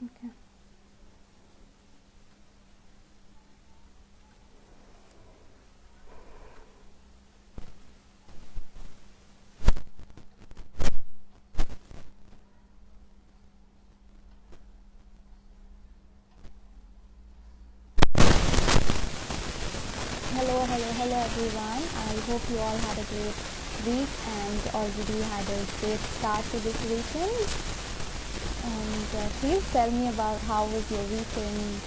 Okay. Hello everyone. I hope you all had a great week and already had a great start to this weekend. And please tell me about how was your weekend.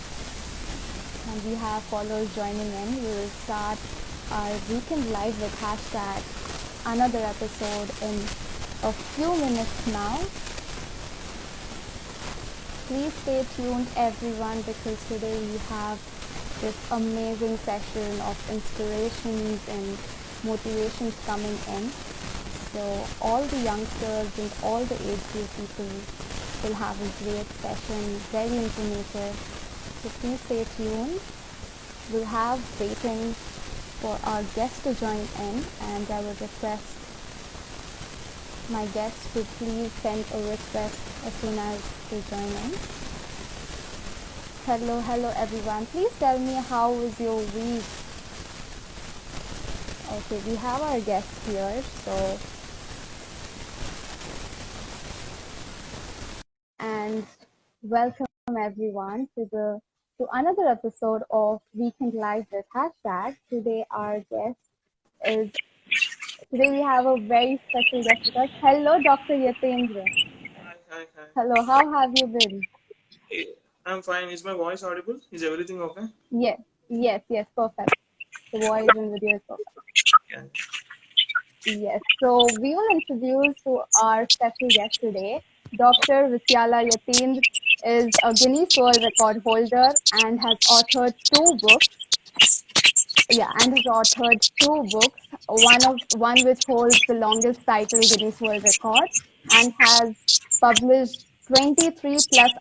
And we have followers joining in. We will start our weekend live with hashtag another episode in a few minutes now. Please stay tuned everyone because today we have this amazing session of inspirations and motivations coming in. So all the youngsters and all the age group people will have a great session, very informative. So please stay tuned. We'll have waiting for our guests to join in, and I would request my guests to please send a request as soon as they join in. Hello everyone. Please tell me how was your week? Okay, we have our guests here, so and welcome everyone to another episode of Weekend Live with hashtag. Is Today we have a very special guest with us. Hello, Dr. Yatendra. Hi, hi, hi. Hello, how have you been? I'm fine. Is my voice audible? Is everything okay? Yes, perfect. The voice and video is perfect. Yeah. Yes, so we will introduce to our special guest today. Dr. Visyala Yatendra is a Guinness World Record holder and has authored two books. One which holds the longest title Guinness World Record and has published 23 plus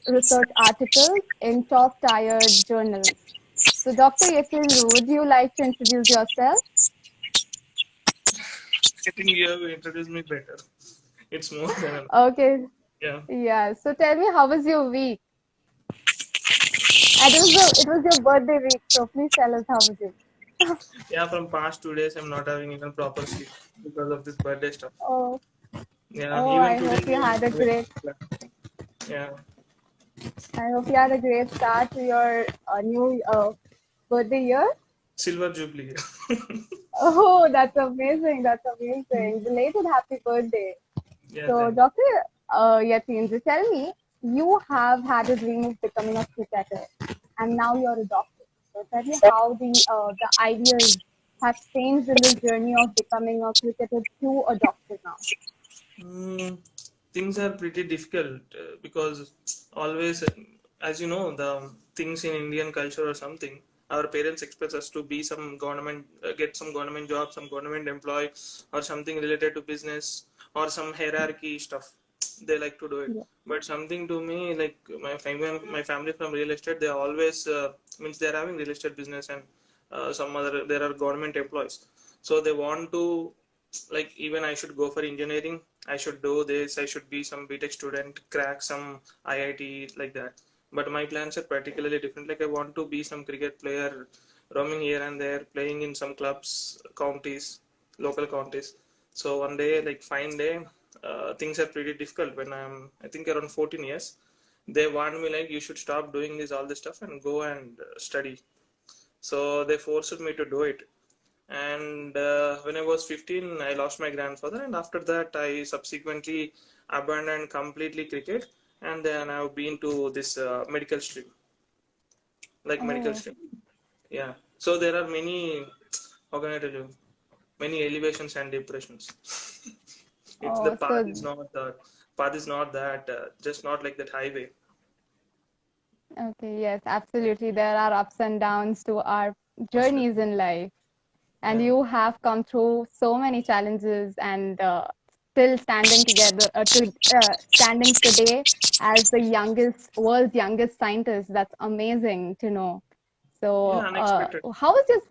research articles in top tier journals. So, Dr. Yatendra, would you like to introduce yourself? I think you have introduced me better. It's more than enough. Okay, Yeah. yeah. So, tell me, how was your week? And it was your birthday week, so please tell us how was it. Yeah, from past 2 days, I'm not having even proper sleep because of this birthday stuff. Oh, Yeah, oh, even I today, hope you had a great yeah. I hope you had a great start to your new birthday year. Silver Jubilee. Oh, that's amazing. That's amazing. Belated happy birthday. Yeah, So, thank you. Dr. Yatindra, tell me, you have had a dream of becoming a cricketer, and now you're a doctor. So, tell me how the ideas have changed in this journey of becoming a cricketer to a doctor now. Mm, things are pretty difficult because always, as you know, the things in Indian culture or something, our parents expect us to be some government, get some government job, some government employee, or something related to business or some hierarchy stuff. They like to do it. Yeah. But something to me, like my family from real estate, they always means they're having real estate business and some other there are government employees. So they want to like even I should go for engineering. I should do this. I should be some BTech student, crack some IIT like that. But my plans are particularly different. Like I want to be some cricket player, roaming here and there, playing in some clubs, counties, local counties. So one day, like fine day, things are pretty difficult when I think around 14 years. They want me like you should stop doing this all this stuff and go and study. So they forced me to do it. And when I was 15, I lost my grandfather, and after that, I subsequently abandoned completely cricket, and then I've been to this medical stream, like medical Oh, stream. Yeah. So there are many, how can I tell you, many elevations and depressions. It's the oh, path is so not the path is not that just not like that highway. okay, yes, absolutely. There are ups and downs to our journeys in life. And Yeah. you have come through so many challenges and still standing standing today as the world's youngest scientist. That's amazing to know. So, Yeah, unexpected. how was your?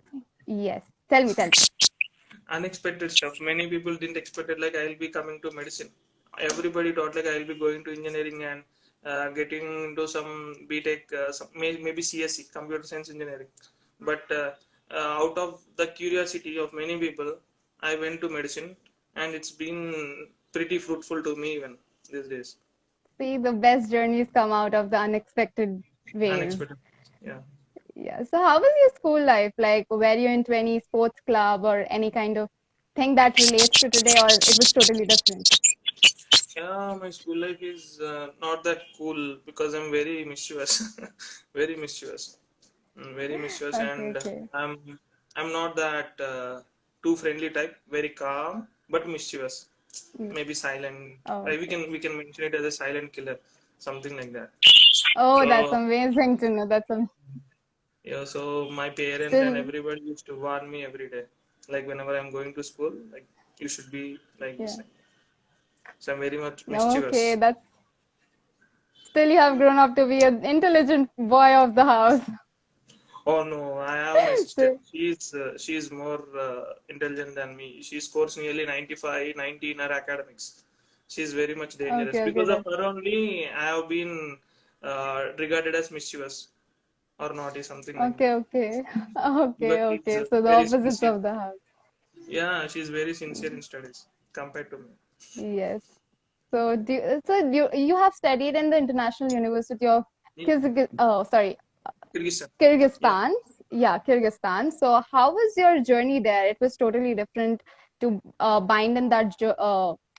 Yes, tell me. Unexpected stuff. Many people didn't expect it. Like I'll be coming to medicine. Everybody thought like I'll be going to engineering and getting into some BTech, maybe CSE, computer science engineering. But out of the curiosity of many people, I went to medicine, and it's been pretty fruitful to me even these days. See, the best journeys come out of the unexpected ways. Unexpected. Yeah. Yeah. So how was your school life? Like, were you into any sports club or any kind of thing that relates to today, or it was totally different? Yeah, my school life is not that cool because I'm very mischievous, very mischievous, very mischievous, Okay, and okay. I'm not that too friendly type. Very calm but mischievous. Mm. Maybe silent. Oh, We okay. can mention it as a silent killer, something like that. Oh, that's So amazing to know. yeah, so my parents and Still, everybody used to warn me every day, like whenever I'm going to school, like you should be like yeah. this. So I'm very much Okay, mischievous. that's still you have grown up to be an intelligent boy of the house. Oh no, I have my sister. So, She's more intelligent than me. She scores nearly 95, 90 in her academics. She's very much dangerous. okay, okay, Because of that, her only, I have been regarded as mischievous or naughty, something like that. okay, okay, Because okay, she's okay. So the very opposites sincere. of the house. Yeah, she's very sincere in studies compared to me. Yes. So you have studied in the International University of Kyrgyzstan. Yeah. Kyrgyzstan. Yeah, Kyrgyzstan. So how was your journey there? It was totally different to bind in that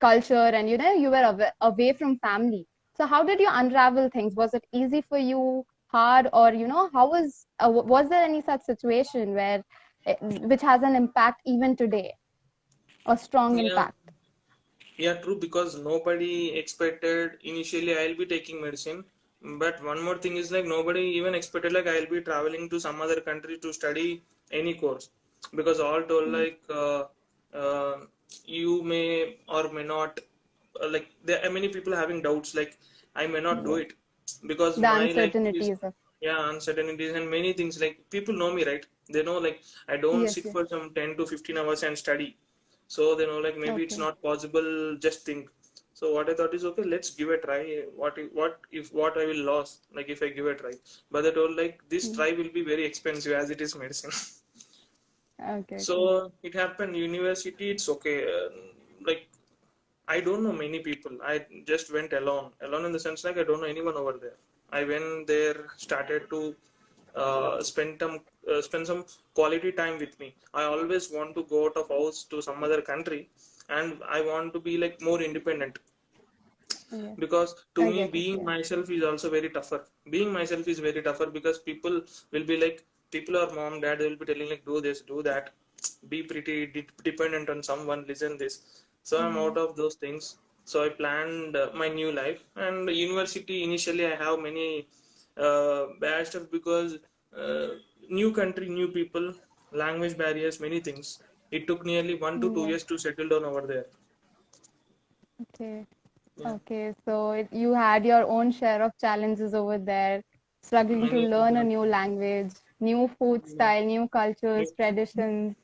culture, and you were away from family. So how did you unravel things? Was it easy for you, hard, or how was there any such situation which has an impact even today, a strong Yeah. impact? Yeah, true, because nobody expected initially I'll be taking medicine. But one more thing is like nobody even expected like I'll be traveling to some other country to study any course. Because all told Mm. like uh, you may or may not, like there are many people having doubts like I may not do Yes. it because The my life is, uncertainties of yeah, uncertainties and many things, like people know me, right? They know like I don't yes, sit yes. for some 10 to 15 hours and study, so they know like maybe it's Okay. not possible, just think. So what I thought is okay, let's give a try. What I will lose, like if I give a try. But they told like this Mm. try will be very expensive as it is medicine. Okay, So okay. it happened university, it's okay. Like I don't know many people. I just went alone in the sense like I don't know anyone over there. I went there, started to spend some quality time with me. I always want to go out of house to some other country, and I want to be like more independent, Yes. because to I me get it. being Yeah. myself is also very tougher. Being myself is very tougher because will be like people or mom dad, they will be telling like do this, do that, be pretty dependent on someone, listen this. So I'm Mm. out of those things. So I planned my new life, and university initially I have many bad stuff because uh, new country, new people, language barriers, many things. It took nearly 1 to 2 Yeah. years to settle down over there. Okay. Yeah, Okay. So you had your own share of challenges over there, struggling to many. learn a new language, new food Yeah. style, new cultures, Yeah. traditions.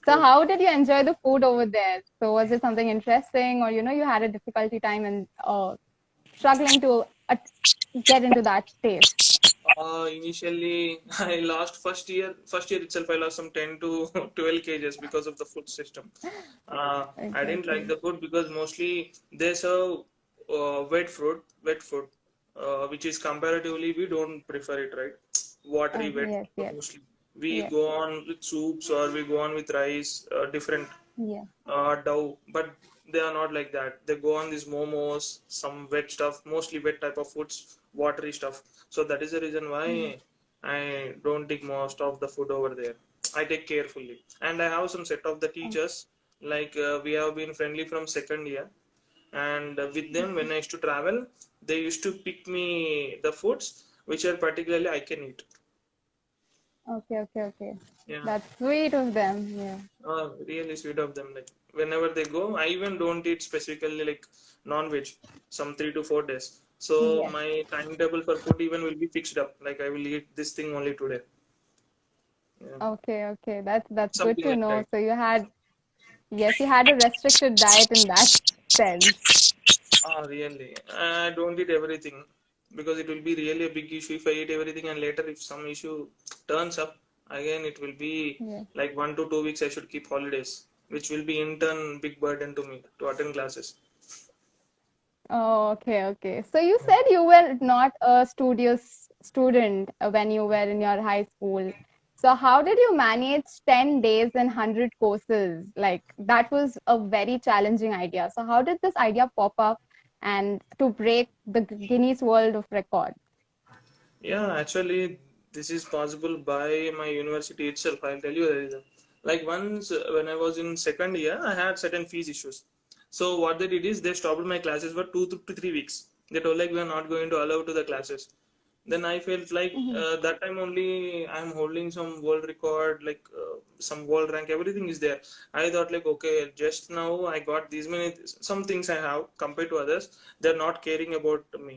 So True. how did you enjoy the food over there? So was it something interesting, or you had a difficulty time and struggling to get into that taste? Initially, I lost first year. First year itself, I lost some 10 to 12 kgs because of the food system. I Okay. didn't like Okay. the food because mostly they serve wet food, which is comparatively we don't prefer it, right? Watery, wet Yes. Yes. mostly. We Yes. go on with soups or we go on with rice, different Yeah. dough, but they are not like that. They go on these momos, some wet stuff, mostly wet type of foods, watery stuff. So that is the reason Yeah. why I don't take most of the food over there. I take carefully, and I have some set of the Oh, teachers. Like we have been friendly from second year, and with them when I used to travel, they used to pick me the foods which are particularly I can eat. okay. Okay. Okay. Yeah. That's sweet of them. Yeah. Oh, really sweet of them. Like whenever they go, I even don't eat specifically like non-veg, some 3 to 4 days. So Yes. my timetable for food even will be fixed up. Like I will eat this thing only today. Yeah, Okay. Okay. That's good something to like know. that. So you had yes, you had a restricted diet in that sense. Ah, really? I don't eat everything because it will be really a big issue if I eat everything and later if some issue turns up again, it will be Yeah. like 1 to 2 weeks I should keep holidays, which will be in turn big burden to me to attend classes. Oh, okay, okay. So you said you were not a studious student when you were in your high school. So how did you manage 10 days and 100 courses? Like that was a very challenging idea. So how did this idea pop up and to break the Guinness World of Record? Yeah, actually, this is possible by my university itself. I'll tell you the reason. Like once when I was in second year, I had certain fees issues. So what they did is they stopped my classes for 2 to 3 weeks. They told like we are not going to allow to the classes. Then I felt like Mhm. that time only I'm holding some world record, like some world rank, everything is there. I thought like okay, just now I got these many some things I have compared to others. They're not caring about me.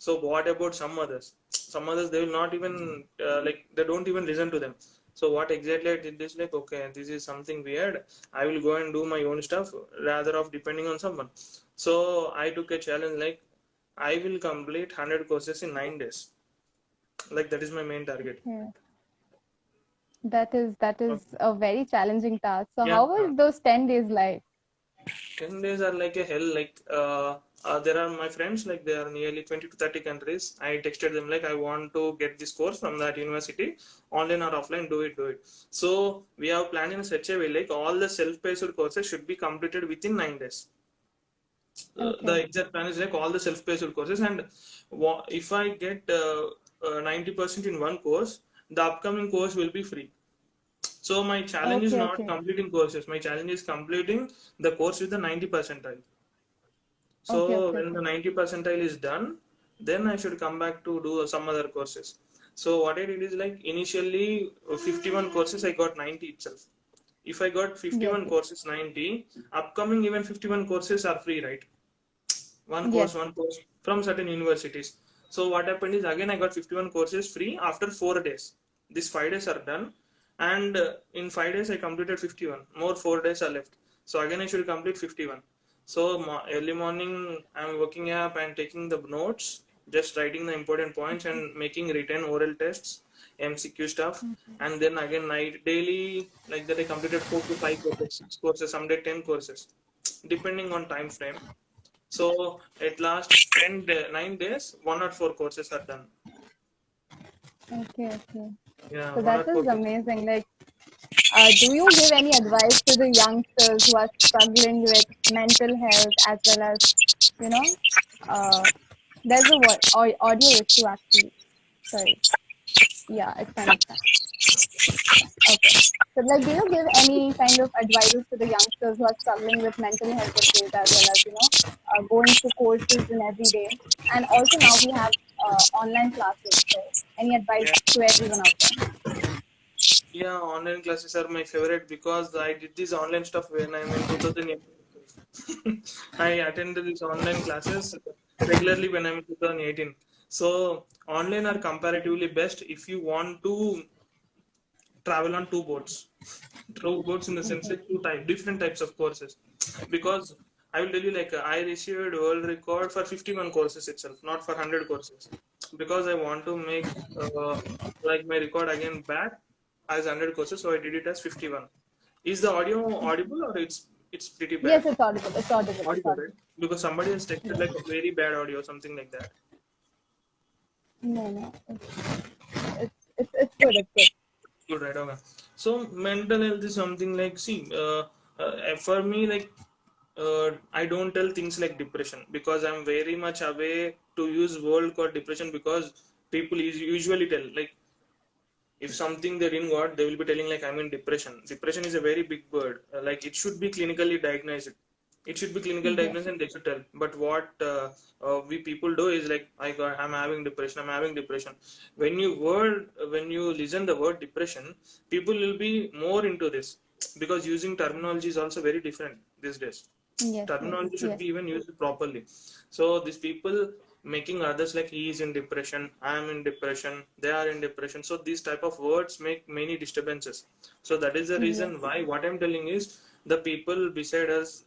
So what about some others? Some others they will not even like they don't even listen to them. So what exactly I did is like okay, this is something weird. I will go and do my own stuff rather of depending on someone. So I took a challenge like I will complete 100 courses in 9 days. Like that is my main target. Yeah. That is Okay. a very challenging task. So Yeah, how was those 10 days like? 10 days are like a hell. Like there are my friends, like they are nearly 20 to 30 countries. I texted them like I want to get this course from that university, online or offline. Do it, do it. So we have planned in such a way like all the self-paced courses should be completed within 9 days. The Okay. exact plan is like all the self-paced courses, and if I get 90% in one course, the upcoming course will be free. So my challenge is Okay, not okay. completing courses. My challenge is completing the course with the 90 percentile. Okay, So okay, when the okay. 90 percentile is done, then I should come back to do some other courses. So what I did is like initially 51 courses, I got 90 itself. If I got Yes, 51 yes. courses 90, upcoming even 51 courses are free, right? Yes. One course from certain universities. So what happened is again I got 51 courses free after 4 days. These 5 days are done, and in 5 days I completed 51. More 4 days are left. So again I should complete 51. So early morning I'm waking up and taking the notes, just writing the important points and making written oral tests, MCQ stuff, and then again night daily like that I completed 4 to 5 courses, 6 courses, someday 10 courses, depending on time frame. So at last 9 days, 1 or 4 courses are done. Okay, okay. Yeah, So one that or four is courses. amazing. Like, do you give any advice to the youngsters who are struggling with mental health as well as, you know, uh, there's a what audio issue actually. Sorry. Yeah, it's kind of fine. Okay. So, like, do you give any kind of advices to the youngsters who are struggling with mental health issues as well as, going through courses in every day? And also now we have online classes. So, any advice Yeah, to everyone out there? yeah, online classes are my favorite because I did this online stuff when I'm in 2018. I attended these online classes regularly when I'm in 2018. So online are comparatively best if you want to travel on two boats. Two boats in the sense Okay. like different types of courses. Because I will tell you like I received world record for 51 courses itself, not for 100 courses. Because I want to make like my record again back as 100 courses, so I did it as 51. Is the audio audible or it's pretty Yes, bad? it's audible. It's audible. It's Audible, right? audible. Because somebody has texted Yes. like a very bad audio, something like that. No, no. It's good. It's good. Good, right? Okay. So mental health is something like see, for me like I don't tell things like depression because I'm very much away to use word called depression because people usually tell like if something they didn't got they will be telling like I'm in depression. Depression is a very big word. Like it should be clinically diagnosed. It should be clinical Yes. diagnosis and they should tell. But what we people do is like I'm having depression. I'm having depression. When you listen the word depression, people will be more into this because using terminology is also very different these days. Yes. Yes. Terminology should Yes. be even used properly. So these people making others like he is in depression, I am in depression, they are in depression. So these type of words make many disturbances. So that is the Yes. reason why what I'm telling is the people beside us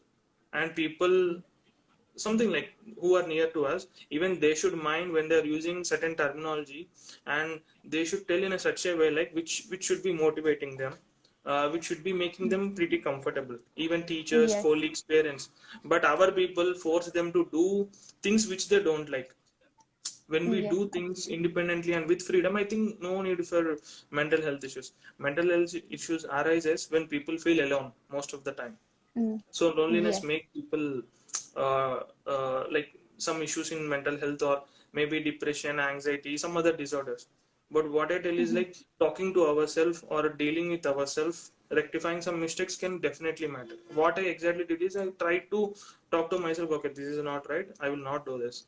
and people something like who are near to us, even they should mind when they're using certain terminology, and they should tell in a such a way like which should be motivating them, which should be making them pretty comfortable, even teachers, Yes. colleagues, parents. But our people force them to do things which they don't like. When we Yes. do things independently and with freedom, I think no need for mental health issues. Mental health issues arises when people feel alone most of the time. Mm. So loneliness Yes. make people like some issues in mental health, or maybe depression, anxiety, some other disorders. But what I tell is Mhm. like talking to ourselves or dealing with ourselves, rectifying some mistakes can definitely matter. What I exactly did is I tried to talk to myself, okay, this is not right, I will not do this.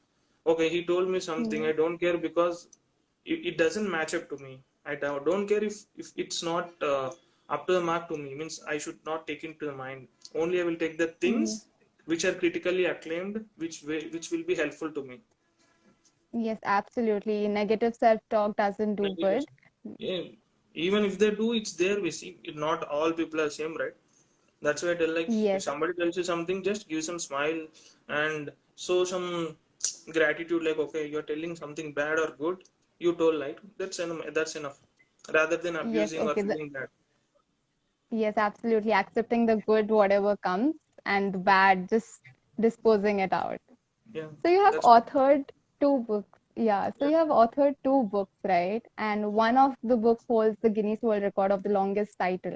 Okay, he told me something, Yes. I don't care because it doesn't match up to me. I don't care if it's not up to the mark to me, means I should not take it to the mind. Only I will take the things Yes. which are critically acclaimed, which will be helpful to me. Yes, absolutely. Negative self-talk doesn't do Like, good. yeah, even if they do, it's there. We see not all people are same, right? That's why I tell like if Yes. somebody tells you something, just give some smile and show some gratitude. Like, okay, you're telling something bad or good, you told like that's enough. That's enough, rather than Yes. abusing or Okay. feeling bad. Yes, absolutely. Accepting the good, whatever comes, and the bad, just disposing it out. Yeah, So you have that's authored two books. Yeah. So yeah. you have authored two books, right? And one of the book holds the Guinness World Record of the longest title.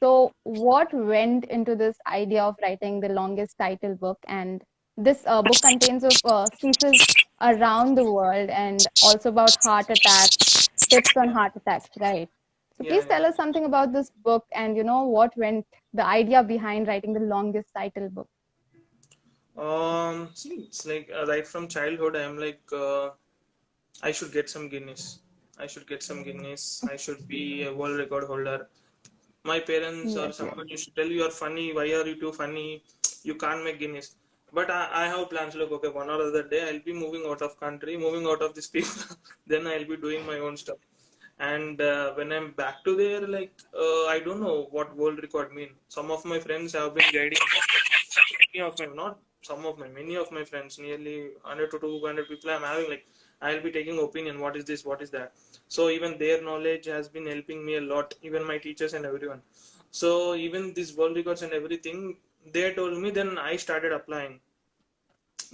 So, what went into this idea of writing the longest title book? And this book contains of speeches around the world and also about heart attacks, tips on heart attacks, right? So, Yeah, please yeah. tell us something about this book and what went the idea behind writing the longest title book. See, it's like right from childhood, I'm like, I should get some Guinness. I should get some Guinness. I should be a world record holder. My parents or Yes, yes. someone used to tell you are funny. Why are you too funny? You can't make Guinness. But I have plans. Look, okay, one or other day I'll be moving out of country, moving out of this people. Then I'll be doing my own stuff. And when I'm back to there, like I don't know what world record mean. Some of my friends have been guiding. Many of my, not some of my, many of my friends, nearly 100 to 200 people I'm having, like I'll be taking opinion, what is this, what is that. So even their knowledge has been helping me a lot, even my teachers and everyone. So even these world records and everything, they told me, then I started applying.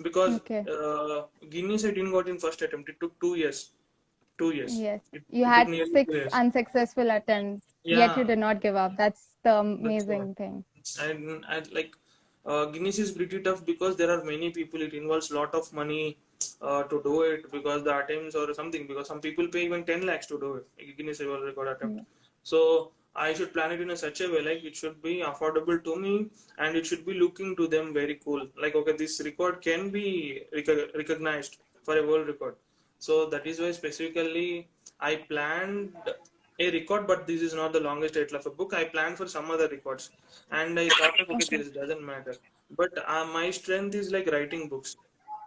Because Okay. Guinness I didn't got in first attempt, it took 2 years. 2 years. Yes. it, You it took had nearly six 2 years. unsuccessful attempts, yet you Yeah, did not give up. That's the that's what. amazing thing. And like Guinness is pretty tough because there are many people. It involves lot of money to do it, because the attempts or something, because some people pay even 10 lakhs to do it, a Guinness World Record attempt. Yeah. So I should plan it in a such a way like it should be affordable to me, and it should be looking to them very cool, like okay, this record can be recognized for a world record. So that is why specifically I planned a record, but this is not the longest title of a book. I planned for some other records, and I thought like, okay, Okay. this doesn't matter. But my strength is like writing books.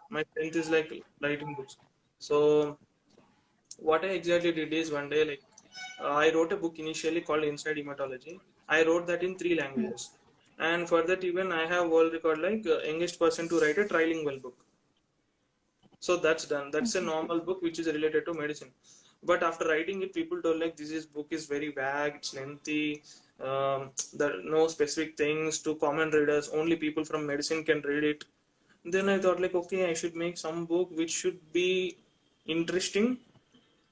My strength is like writing books. So what I exactly did is one day, like I wrote a book initially called Inside Hematology. I wrote that in three Yeah. languages, and for that even I have world record like youngest person to write a trilingual book. So that's done. That's a Okay. normal book which is related to medicine. But after writing it, people told like this is book is very vague, it's lengthy. There are no specific things to common readers. Only people from medicine can read it. Then I thought like okay, I should make some book which should be interesting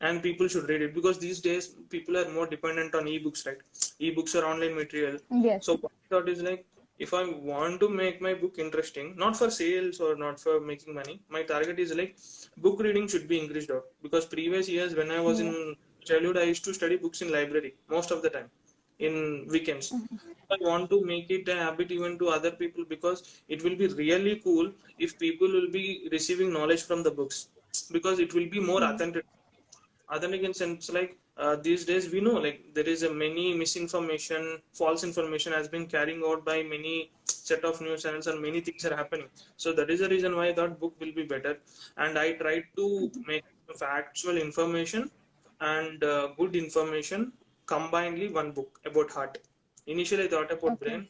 and people should read it, because these days people are more dependent on ebooks, right? Ebooks are online material. Yes. So what I thought is like, if I want to make my book interesting, not for sales or not for making money, my target is like book reading should be increased out. Because previous years when I was in Yes. childhood, I used to study books in library most of the time in weekends. I want to make it a habit even to other people, because it will be really cool if people will be receiving knowledge from the books, because it will be more Yes. authentic. Authentic in sense like these days we know like there is a many misinformation, false information has been carrying out by many set of news channels, and many things are happening. So that is the reason why that book will be better. And I tried to make factual information and good information combinedly one book about heart. Initially I thought about Okay. brain,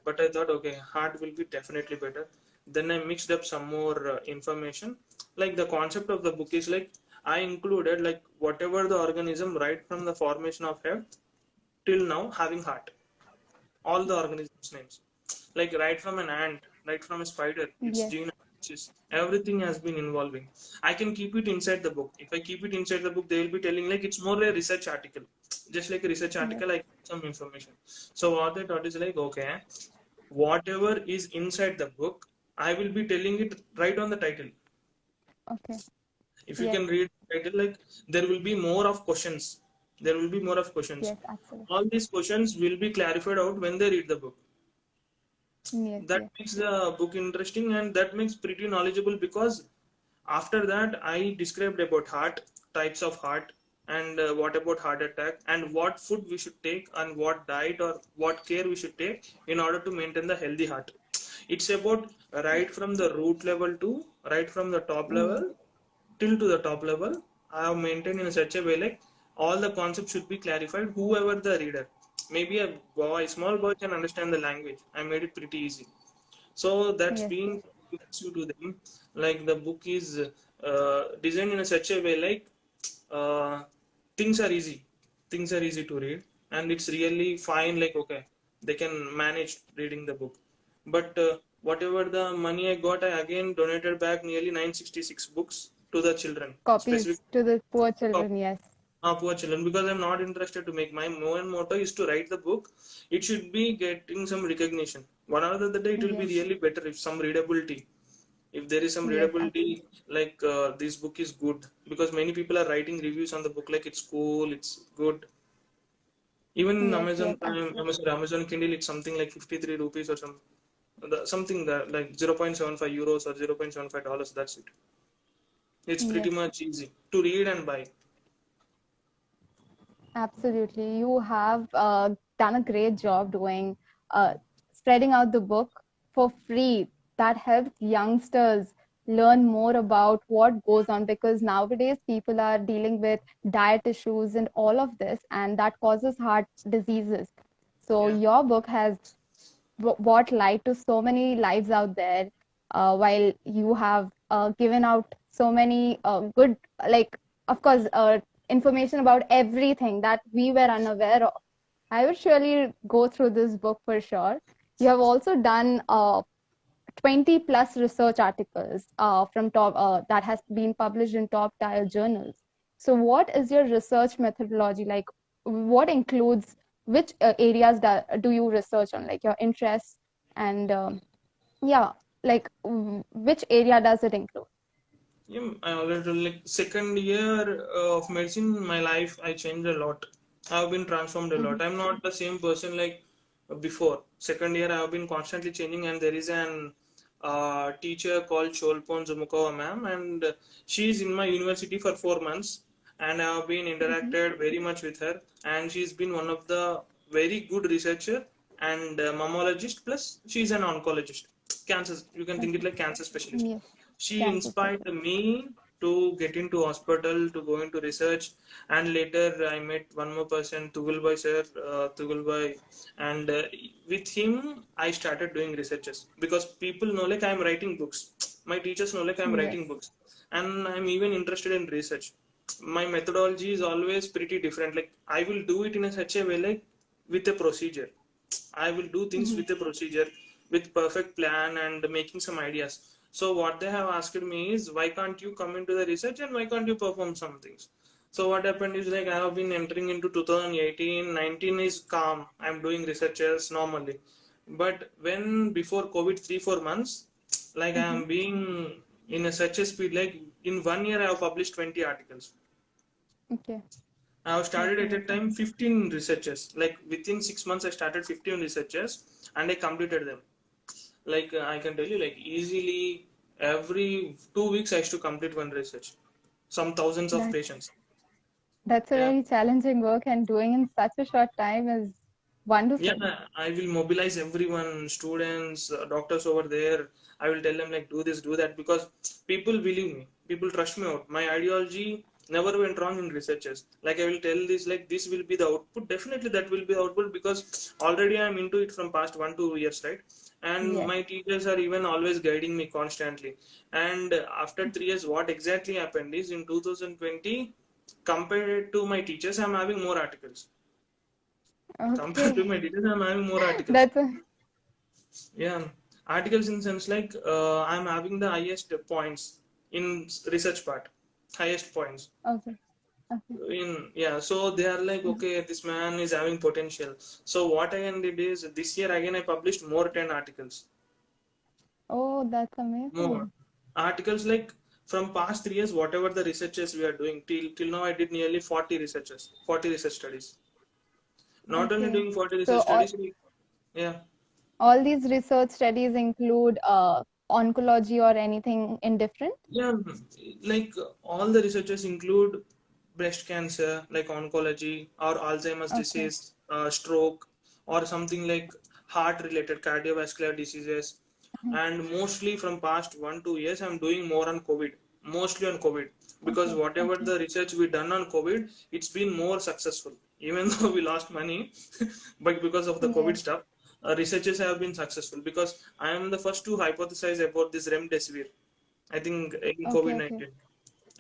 but I thought okay, heart will be definitely better. Then I mixed up some more information. Like the concept of the book is like I included like whatever the organism right from the formation of earth till now having heart, all the organisms names, like right from an ant, right from a spider, its Yes. gene, everything has been involving. I can keep it inside the book. If I keep it inside the book, they will be telling like it's more a research article, just like a research Yes. article. I get some information. So what they thought is like, okay, whatever is inside the book, I will be telling it right on the title. Okay. If you Yes. can read the title, like there will be more of questions. There will be more of questions. Yes. Absolutely. All these questions will be clarified out when they read the book. Yes. That Yes. makes the book interesting and that makes pretty knowledgeable, because after that I described about heart, types of heart, and what about heart attack, and what food we should take, and what diet or what care we should take in order to maintain the healthy heart. It's about right from the root level to right from the top Yes. level till to the top level. I have maintained in such a way like all the concepts should be clarified. Whoever the reader, maybe a boy, small boy can understand the language. I made it pretty easy. So that's Yes. being Yes. to them. Like the book is designed in a such a way like uh, things are easy. Things are easy to read, and it's really fine. Like okay, they can manage reading the book. But whatever the money I got, I again donated back nearly 966 books to the children, specific Copies to the poor children. Yes. poor children, because I'm not interested to make my main motto is to write the book. It should be getting some recognition. One or the other day, it will be Yes. really better if some readability. If there is some Yes. readability, Absolutely. like this book is good, because many people are writing reviews on the book like it's cool, it's good. Even in Yes. Amazon Yes. Prime, Absolutely. Amazon Kindle, it's something like 53 rupees or something that like 0.75 euros or $0.75. That's it. It's pretty Yes. much easy to read and buy. Absolutely. You have done a great job doing uh, spreading out the book for free. That helps youngsters learn more about what goes on, because nowadays people are dealing with diet issues and all of this, and that causes heart diseases. So Yeah. your book has brought light to so many lives out there, while you have given out so many good, like, of course, information about everything that we were unaware of. I would surely go through this book for sure. You have also done 20 plus research articles from top that has been published in top tier journals. So what is your research methodology like? What includes, which areas do you research on, like your interests, and yeah, like which area does it include? Yeah, I already told, like second year of medicine, my life I changed a lot. I have been transformed a Mm-hmm. lot. I'm not the same person like before. Second year I have been constantly changing, and there is an teacher called Cholpon Zumukova ma'am, and she is in my university for 4 months, and I have been Mm-hmm. interacted very much with her, and she's been one of the very good researcher and mammologist, plus she's an oncologist, cancer. You can think it Okay. like cancer specialist. Yes. She Cancer inspired specialist. me to get into hospital, to go into research, and later I met one more person, Tugulbhai sir, Tugulbhai, and with him I started doing researches, because people know like I'm writing books. My teachers know like I'm Yes. writing books, and I'm even interested in research. My methodology is always pretty different. Like I will do it in a such a way like with a procedure. I will do things Mm-hmm. with a procedure, with perfect plan and making some ideas. So what they have asked me is, why can't you come into the research and why can't you perform some things? So what happened is like I have been entering into 2018, 19 is calm. I'm doing researches normally. But when before COVID 3-4 months, like I Mm-hmm. am being in a such a speed, like in 1 year I have published 20 articles. Okay. I have started at a Definitely. time 15 researches. Like within 6 months, I started 15 researches and I completed them. Like I can tell you, like easily every 2 weeks, I used to complete one research. Some thousands of That patients. that's a Yeah. very challenging work, and doing in such a short time is Yeah, wonderful. I will mobilize everyone, students, doctors over there. I will tell them like do this, do that, because people believe me, people trust me out. My ideology never went wrong in researches. Like I will tell this, like this will be the output. Definitely that will be the output, because already I'm into it from past 1 2 years, right? and Yes. my teachers are even always guiding me constantly. And after 3 years, what exactly happened is in 2020, compared to my teachers, I'm having more articles. Compared to Okay. my teachers, I'm having more articles. That's a Yeah, articles in sense like I'm having the highest points in research part, highest points okay. Okay. in, yeah. So they are like, okay, this man is having potential. So what I again did is this year again I published more 10 articles, Oh, that's more amazing. articles like from past 3 years, whatever the researches we are doing till now, I did nearly 40 researches, 40 research studies. Not only Okay. doing 40 So research studies, like, yeah. all these research studies include oncology or anything indifferent? Yeah, like all the researchers include breast cancer, like oncology or Alzheimer's Okay. disease, stroke, or something like heart-related cardiovascular diseases. Mhm. And mostly from past 1 2 years, I'm doing more on COVID, mostly on COVID, because Okay. whatever Okay. the research we done on COVID, it's been more successful. Even though we lost money, but because of the COVID Yes. stuff, researches have been successful because I am the first to hypothesize about this remdesivir. I think in Okay. Okay. COVID-19.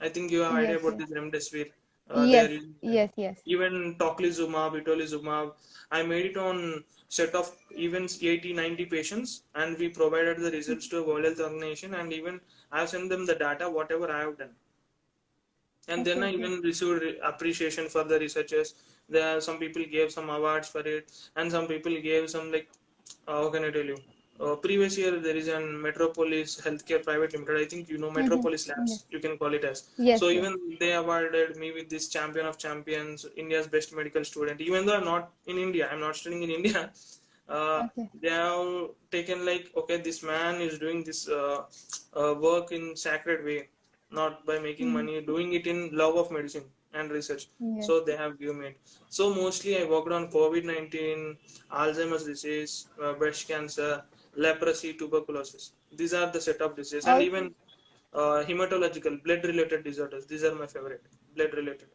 I think you have idea Yes. about Yes. this remdesivir. They Yes. are using Yes. Yes. even tocilizumab, itolizumab. I made it on set of even 80, 90 patients, and we provided the results to a World Health Organization, and even I have sent them the data, whatever I have done. And then Okay. I Okay. even received appreciation for the researchers. There are some people gave some awards for it, and some people gave some like, how can I tell you? Previous year there is an Metropolis Healthcare Private Limited. I think you know Mhm. Metropolis Yes. Labs. You can call it as. Yes. So Yes. even they awarded me with this Champion of Champions, India's best medical student. Even though I'm not in India, I'm not studying in India. Okay. They have taken like, okay, this man is doing this work in sacred way, not by making Mhm. money, doing it in love of medicine and research. Yes. So they have given me it. So mostly I worked on COVID-19, Alzheimer's disease, breast cancer, leprosy, tuberculosis. These are the set of diseases, and All even hematological, blood-related disorders. These are my favorite, blood-related.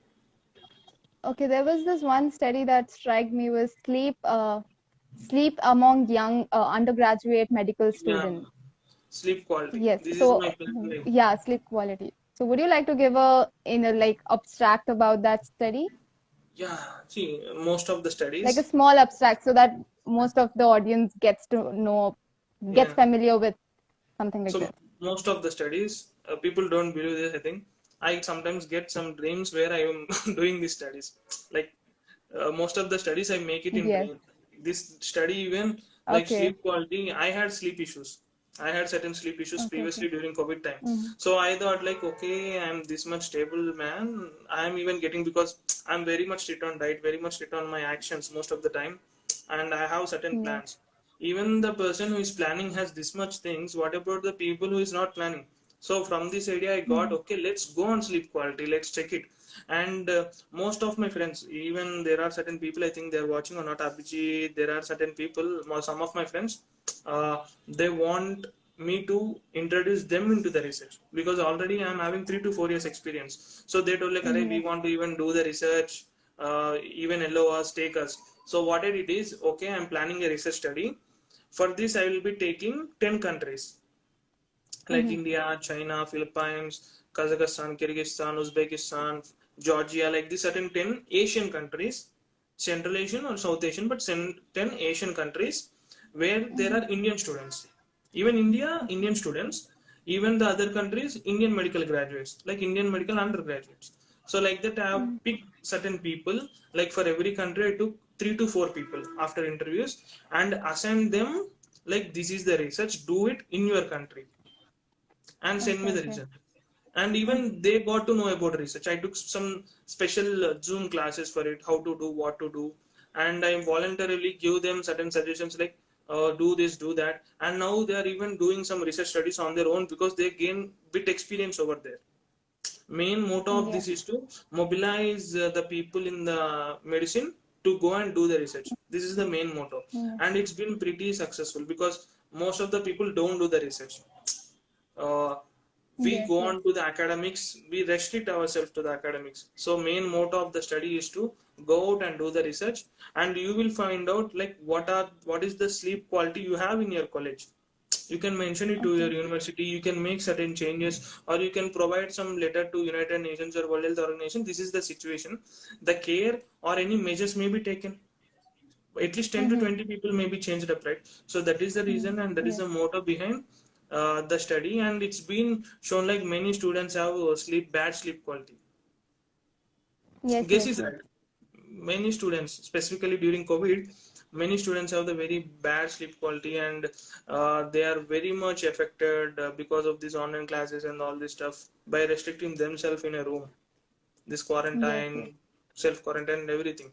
okay. There was this one study that struck me was sleep among young undergraduate medical Yeah, students. sleep quality. Yes. This is So my favorite. yeah, sleep quality. So would you like to give a like abstract about that study? Yeah, see, most of the Like a studies. small abstract so that most of the audience gets to know, gets Yeah. familiar with something like So this. most of the studies, people don't believe this. I think I sometimes get some dreams where I am doing these studies. Like most of the studies, I make it in Yes. dream. This study even like Okay. sleep quality. I had sleep issues. I had certain sleep issues Okay. Okay. previously during COVID time. Mm-hmm. So I thought like, okay, I'm this much stable, man. I'm even getting because I'm very much strict on diet, very much strict on my actions most of the time, and I have certain Yes. plans. Even the person who is planning has this much things. What about the people who is not planning? So from this idea I got, Mm-hmm. okay, let's go on sleep quality, let's check it. And most of my friends, even there are certain people, I think they're watching or not, Abhijit, there are certain people, some of my friends, they want me to introduce them into the research because already I'm having 3 to 4 years experience. So they told like, Arey, we Yes. want to even do the research, even allow us, take us. So what I did is, okay, I'm planning a research study. For this, I will be taking 10 countries like Mm-hmm. India, China, Philippines, Kazakhstan, Kyrgyzstan, Uzbekistan, Georgia, like these certain 10 Asian countries, Central Asian or South Asian, but 10 Asian countries where there Mm-hmm. are Indian students. Even India, Indian students, even the other countries, Indian medical graduates, like Indian medical undergraduates. So like that, I have Mm-hmm. picked certain people, like for every country, I took 3 to 4 people after interviews and assigned them like this is the research, do it in your country and send Okay. me the Okay. result. And even they got to know about research. I took some special Zoom classes for it, how to do, what to do, and I voluntarily give them certain suggestions like do this, do that, and now they are even doing some research studies on their own because they gain bit experience over there. Main motto of Yes. this is to mobilize the people in the medicine to go and do the research. This is the main motto, Yes. and it's been pretty successful because most of the people don't do the research. uh, we Yes. go Yes. on to the academics, we restrict ourselves to the academics. So main motto of the study is to go out and do the research, and you will find out like what is the sleep quality you have in your college. You can mention it to Okay. your university, you can make certain changes, or you can provide some letter to United Nations or World Health Organization. This is the situation, the care or any measures may be taken. At least 10 to Mm-hmm. 20 people may be changed up, right? So that is the reason, and that is Yes. the motto behind the study, and it's been shown like many students have bad sleep quality. Yes. Guess Yes. is Yes. right. Many students, specifically during COVID, many students have the very bad sleep quality, and they are very much affected because of these online classes and all this stuff, by restricting themselves in a room, this Yes. Yes. quarantine, self quarantine and everything.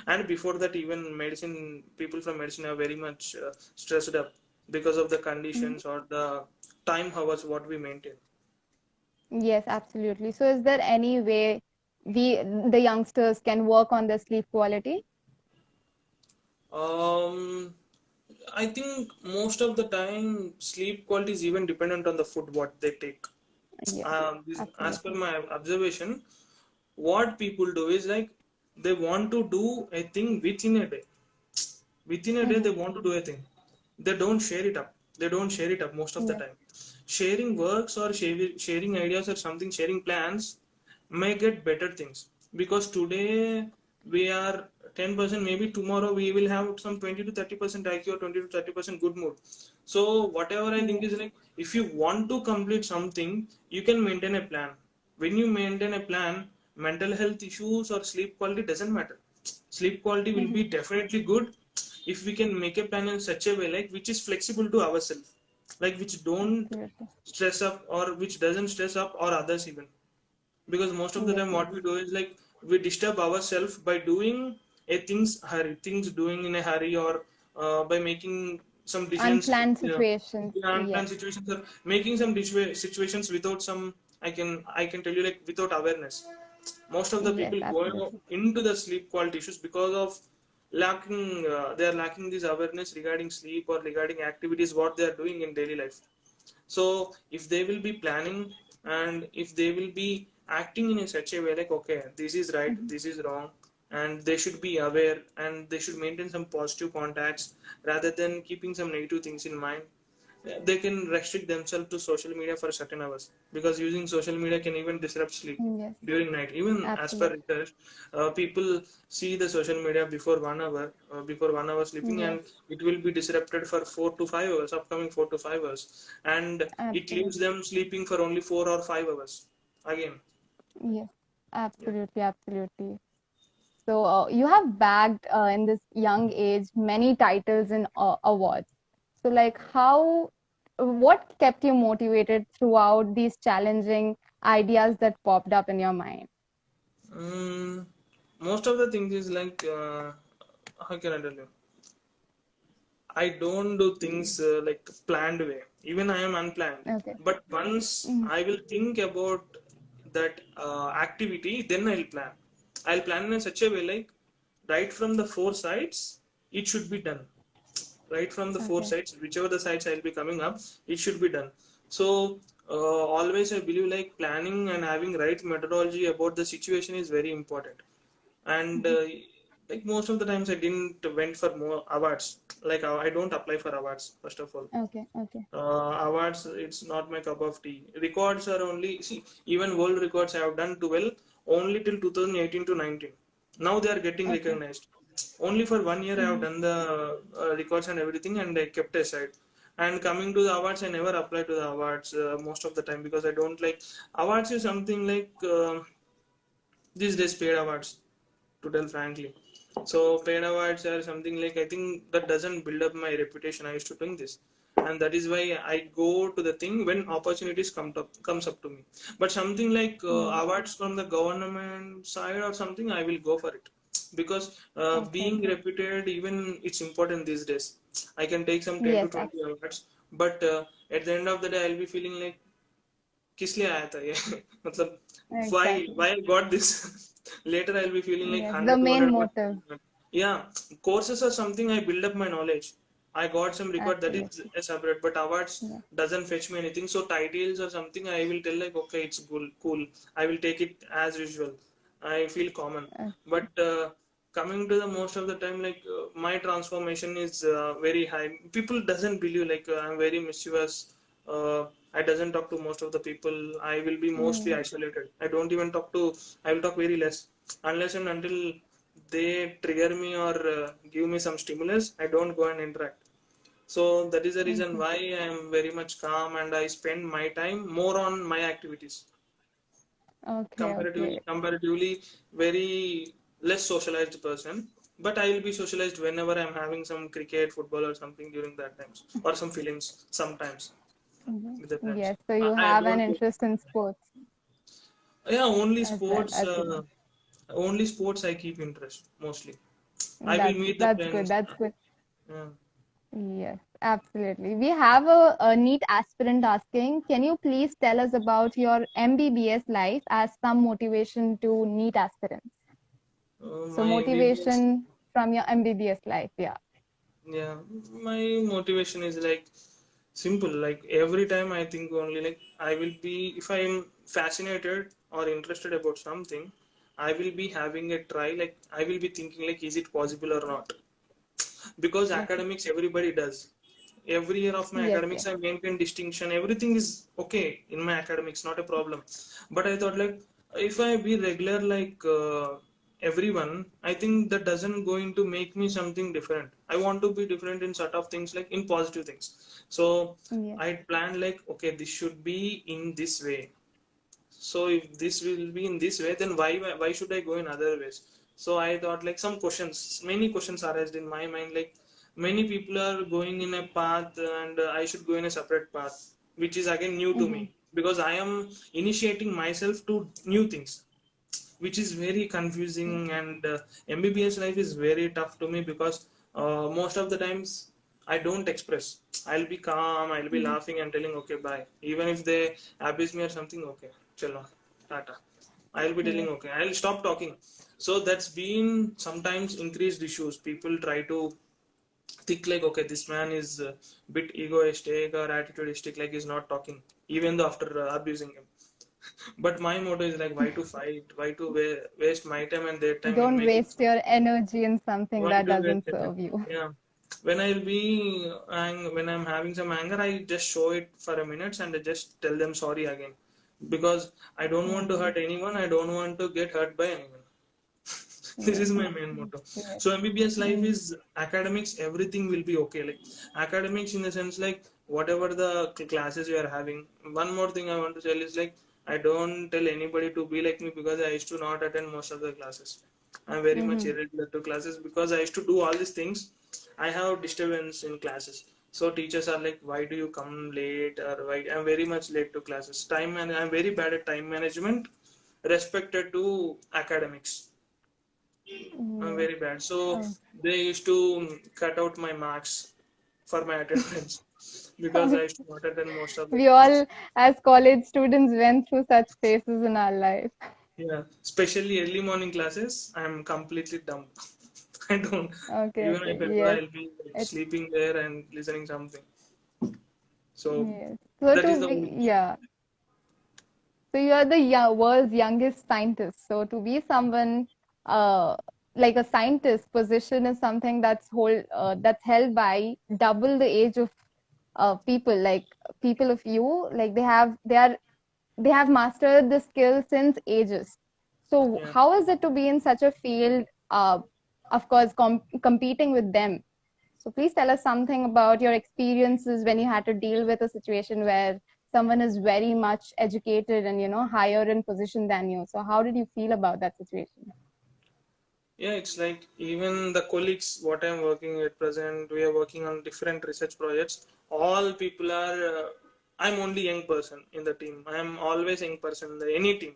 And before that, even medicine people from medicine are very much stressed up because of the Mm. conditions or the time hours what we maintain. Yes, absolutely. So, is there any way the youngsters can work on their sleep quality? um I think most of the time sleep quality is even dependent on the food what they take. Yes, As per absolutely. my observation, what people do is like they want to do a thing within a day. Within a day, Mm-hmm. they want to do a thing. They don't share it up. They don't share it up most of the Yes. time. Sharing works or sharing ideas or something, sharing plans may get better things, because today we are 10%, maybe tomorrow we will have some 20 to 30% IQ or 20 to 30% good mood. So whatever I think Yes. is like, if you want to complete something, you can maintain a plan. When you maintain a plan, mental health issues or sleep quality doesn't matter. Sleep quality will Mm-hmm. be definitely good if we can make a plan in such a way like which is flexible to ourselves, like which don't Absolutely. stress up or which doesn't stress up or others even. Because most of the Yes. time Yes. what we do is like we disturb ourselves by doing a things doing in a hurry, or by making some decisions, Unplanned situations. Yes. unplanned situations, or making some situations without some, I can tell you like without awareness. Most of the Yes, people going absolutely. into the sleep quality issues because of lacking, they are lacking this awareness regarding sleep or regarding activities what they are doing in daily life. So if they will be planning, and if they will be acting in a such a way like, okay, this is right, Mm-hmm. this is wrong, and they should be aware and they should maintain some positive contacts rather than keeping some negative things in mind. They can restrict themselves to social media for certain hours, because using social media can even disrupt sleep Yes, during night. Even as per absolutely. research, people see the social media before 1 hour sleeping, Yes, and it will be disrupted for 4 to 5 hours, upcoming 4 to 5 hours, and it leaves absolutely. them sleeping for only 4 or 5 hours again. Yes, Yeah. absolutely, absolutely. So, you have bagged in this young age many titles and awards. So, like, what kept you motivated throughout these challenging ideas that popped up in your mind? Mm, most of the things is like, how can I tell you? I don't do things like planned way. Even I am unplanned. Okay. But once Mm-hmm. I will think about that activity, then I'll plan. I'll plan in such a way like right from the four sides, it should be done. Right from the four Okay. sides, whichever the sides I'll be coming up, it should be done. So always I believe like planning and having right methodology about the situation is very important. And Mm-hmm. like most of the times I didn't went for more awards. Like I don't apply for awards first of all. Okay. Okay. Awards, it's not my cup of tea. Records are only, see, even world records I have done 12 only till 2018 to 19. Now they are getting Okay. recognized. Only for 1 year I have Mm-hmm. done the records and everything, and I kept aside. And coming to the awards, I never apply to the awards most of the time, because I don't like awards is something like these days paid awards, to tell frankly. So paid awards are something like, I think that doesn't build up my reputation. I used to doing this, and that is why I go to the thing when opportunities comes up to me. But something like Yes. awards from the government side or something, I will go for it, because Okay. being Okay. reputed, even it's important these days. I can take some 10 to Yes. 20 awards, but at the end of the day I'll be feeling like किस लिए आया था ये मतलब why Exactly. why I got this. Later I'll be feeling like Yes. The 100 main 200 motive. yeah. Courses are something I build up my knowledge. I got some record, that is Absolutely. a separate, but awards Yeah. doesn't fetch me anything. So titles or something, I will tell like, okay, it's cool, cool. I will take it as usual. I feel common. Uh, But coming to the most of the time, like my transformation is very high. People doesn't believe like I'm very mischievous. I doesn't talk to most of the people. I will be mostly Mm. isolated. I don't even talk to. I will talk very less unless and until they trigger me or give me some stimulus. I don't go and interact. So that is the reason Okay. why I am very much calm and I spend my time more on my activities. Okay. Comparatively, Okay. comparatively very less socialized person. But I will be socialized whenever I'm having some cricket, football, or something during that times, or some feelings sometimes Mhm. with the friends. Yes. So I, you I have an don't. interest in sports Yeah, only as well. sports. That's good. Only sports I keep interest mostly. I will That's meet the that's good. friends. That's good. Yeah. Yes, absolutely. We have a neat aspirant asking, can you please tell us about your MBBS life as some motivation to neat aspirants? So My MBBS. motivation from your MBBS life, yeah. Yeah, my motivation is like simple. Like every time I think only like I will be, if I am fascinated or interested about something, I will be having a try. Like I will be thinking like, is it possible or not? Because Okay. academics everybody does. Every year of my Yes, academics yes. I maintain distinction. Everything is okay in my academics, not a problem. But I thought like if I be regular like everyone, I think that doesn't going to make me something different. I want to be different in sort of things, like in positive things. So Yes. I planned like, okay, this should be in this way. So if this will be in this way, then why should I go in other ways? So I thought like some questions, many questions arised in my mind, like many people are going in a path and I should go in a separate path, which is again new to me Mm-hmm. because I am initiating myself to new things, which is very confusing. Yes. And MBBS life is very tough to me because most of the times I don't express. I'll be calm, I'll be Mm-hmm. laughing and telling okay bye, even if they abuse me or something. Okay, chalo, tata. I'll be telling Yes. okay, I'll stop talking. So that's been sometimes increased issues. People try to think like okay, this man is a bit egoistic or attitudistic, like he's not talking even though after abusing him. But my motto is like, why to fight? Why to waste my time and their time in Don't making waste something? your energy in something Why that to waste doesn't the time? serve you. Yeah. When I'll be when I'm having some anger, I just show it for a minute and I just tell them sorry again, because I don't want to Okay. hurt anyone. I don't want to get hurt by anyone. This Yes. is my main motto. Yes. So MBBS life Mm. is academics. Everything will be okay. Like academics in the sense like whatever the classes you are having. One more thing I want to tell is like I don't tell anybody to be like me because I used to not attend most of the classes. I'm very much Mm-hmm. irregular to classes because I used to do all these things. I have disturbance in classes. So teachers are like, why do you come late? Or why I'm very much late to classes. Time and I'm very bad at time management, respected to academics. I'm Yes. very bad. So Oh. they used to cut out my marks for my attendance because I used to not attend most of the We all, classes. as college students, went through such phases in our life. Yeah, especially early morning classes, I'm completely dumb. I don't, Okay, even okay. if ever Yes. I'll be like, It, sleeping there and listening something. So yes. So that is to the be, only issue. yeah. So you are the world's youngest scientist. So to be someone uh, like a scientist position is something that's held by double the age of people. Like people of you, like they have mastered the skill since ages. So Yeah. how is it to be in such a field? Of course, competing with them. So please tell us something about your experiences when you had to deal with a situation where someone is very much educated and higher in position than you. So how did you feel about that situation? Yeah, it's like even the colleagues, what I'm working at present, we are working on different research projects. All people are, I'm only young person in the team. I'm always young person in any team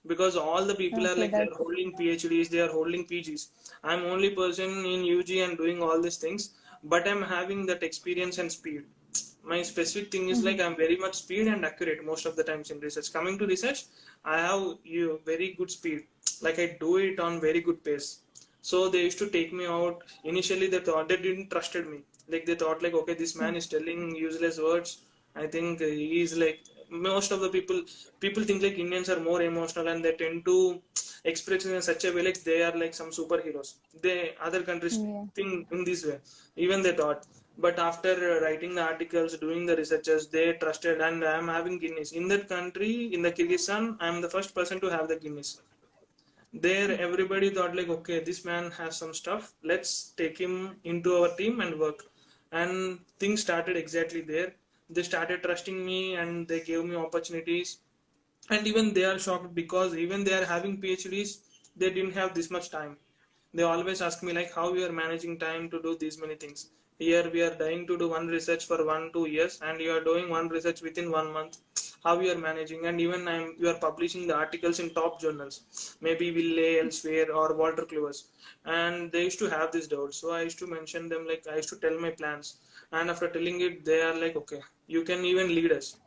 because all the people are Okay, like they're that's holding PhDs, they are holding PGs. I'm only person in UG and doing all these things, but I'm having that experience and speed. My specific thing is mm-hmm. like I'm very much speed and accurate most of the times in research. Coming to research, I have you very good speed. Like I do it on very good pace. So they used to take me out. Initially, they thought they didn't trusted me. Like they thought like, okay, this man is telling useless words. I think he is like most of the people. People think like Indians are more emotional and they tend to expressed in such a way like they are like some superheroes. They other countries Yeah. think in this way. Even they thought. But after writing the articles, doing the researches, they trusted, and I am having Guinness in that country. In the Kyrgyzstan, I am the first person to have the Guinness. There everybody thought like, okay, this man has some stuff, let's take him into our team and work. And things started exactly there. They started trusting me and they gave me opportunities. And even they are shocked because even they are having PhDs, they didn't have this much time. They always ask me like how we are managing time to do these many things. Here we are dying to do one research for 1 2 years and you are doing one research within 1 month. How you are managing? And even you are publishing the articles in top journals, maybe Wiley elsewhere or Walter Clevers. And they used to have this doubt, so I used to mention them, like I used to tell my plans. And after telling it, they are like, okay, you can even lead us.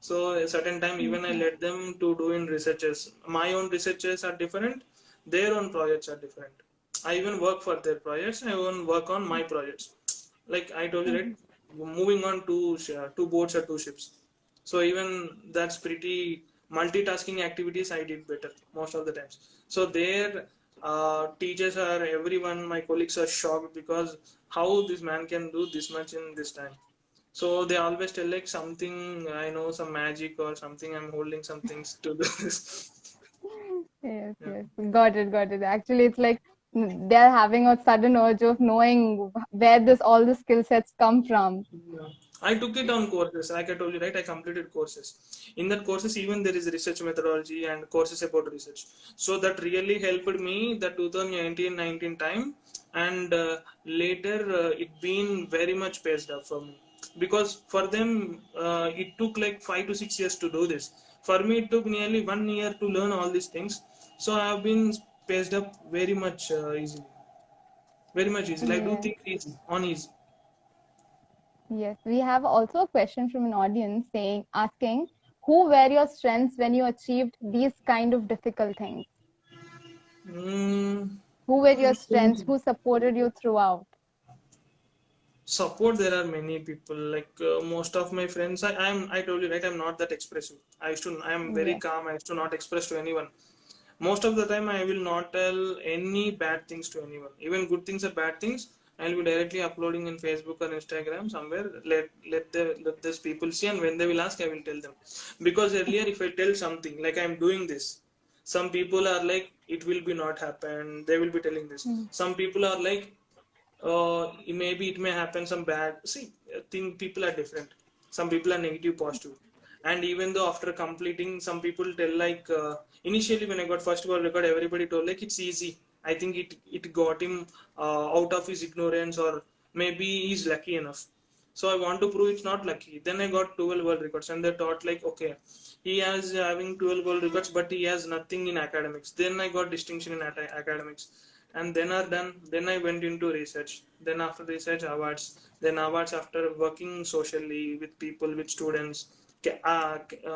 So a certain time even I Okay. let them to do in researches. My own researches are different, their own projects are different. I even work for their projects, I even work on my projects. Like I told you, right, Mhm. moving on two boats or two ships. So even that's pretty multitasking activities I did better most of the times. So their teachers are everyone, my colleagues are shocked because how this man can do this much in this time. So they always tell like something, I know some magic or something, I'm holding some things to do this. Yes, Yeah. yes. Got it, got it. Actually, it's like they're having a sudden urge of knowing where this all the skill sets come from. Yeah. I took it on courses. Like I told you, right? I completed courses. In that courses, even there is research methodology and courses about research. So that really helped me the 2019 time, and later it been very much paced up for me because for them it took like 5 to 6 years to do this. For me, it took nearly 1 year to learn all these things. So I have been paced up very much easily, very much easy. Like do Yeah. things easy on easy. Yes. We have also a question from an audience asking, who were your strengths when you achieved these kind of difficult things? Mm, Who were your strengths? Who supported you throughout? support, there are many people like most of my friends, I told you, right, I'm not that expressive. I am very Yes. calm, I used to not express to anyone. Most of the time I will not tell any bad things to anyone, even good things or bad things. I'll be directly uploading in Facebook or Instagram somewhere. Let these people see, and when they will ask, I will tell them. Because earlier, if I tell something like I'm doing this, some people are like, it will be not happen. They will be telling this. Mm. Some people are like, maybe it may happen some bad. See, I think people are different. Some people are negative, positive. And even though after completing, some people tell like, initially when I got first world record, everybody told like it's easy. I think it got him out of his ignorance, or maybe he's lucky enough. So I want to prove it's not lucky. Then I got 12 world records, and they thought like, okay, he has having 12 world records, but he has nothing in academics. Then I got distinction in academics, and then are done. Then I went into research. Then after research, awards. Then awards after working socially with people, with students,